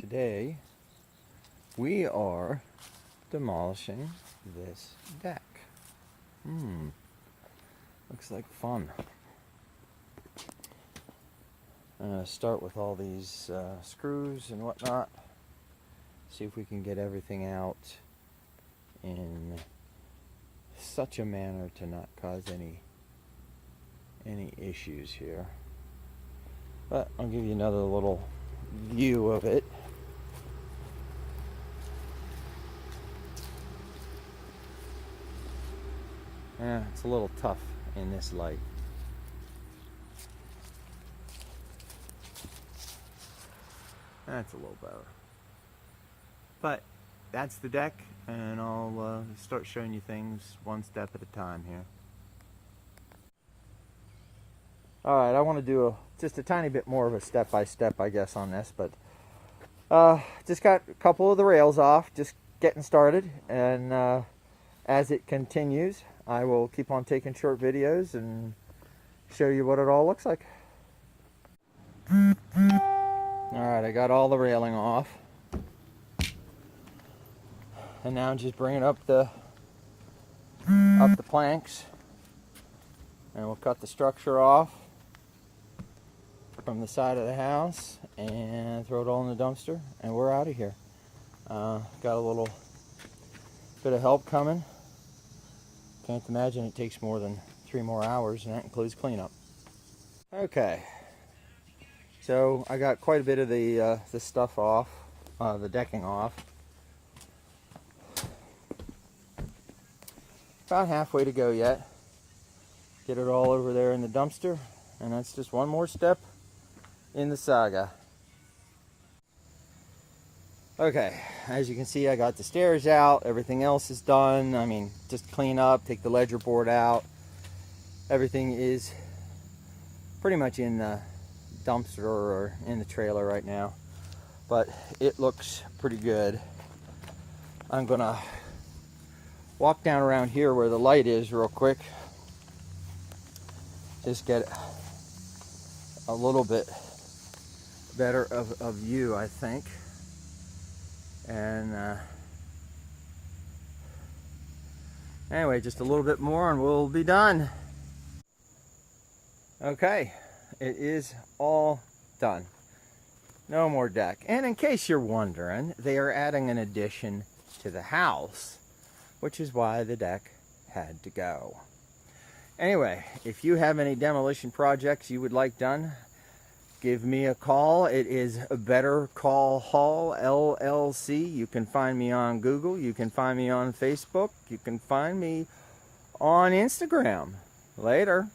today we are demolishing this deck. Looks like fun. I'm going to start with all these screws and whatnot. See if we can get everything out in such a manner to not cause any issues here. But I'll give you another little view of it. Yeah, it's a little tough in this light. That's a little better. But that's the deck, and I'll start showing you things one step at a time here. Alright, I want to do just a tiny bit more of a step-by-step, I guess, on this, but just got a couple of the rails off, just getting started, and as it continues, I will keep on taking short videos and show you what it all looks like. Alright, I got all the railing off. And now I'm just bringing up the planks. And we'll cut the structure off from the side of the house and throw it all in the dumpster, and we're out of here. Got a little bit of help coming. Can't imagine it takes more than 3 more hours, and that includes cleanup. Okay, so I got quite a bit of the stuff off, the decking off. About halfway to go yet. Get it all over there in the dumpster, and that's just one more step in the saga. Okay, as you can see, I got the stairs out, everything else is done. I mean, just clean up, take the ledger board out. Everything is pretty much in the dumpster or in the trailer right now, but it looks pretty good. I'm gonna walk down around here where the light is real quick. Just get a little bit better of a view, I think. And anyway, just a little bit more and we'll be done. Okay, it is all done. No more deck. And in case you're wondering, they are adding an addition to the house, which is why the deck had to go. Anyway, if you have any demolition projects you would like done, give me a call. It is Better Call Hall LLC. You can find me on Google. You can find me on Facebook. You can find me on Instagram. Later.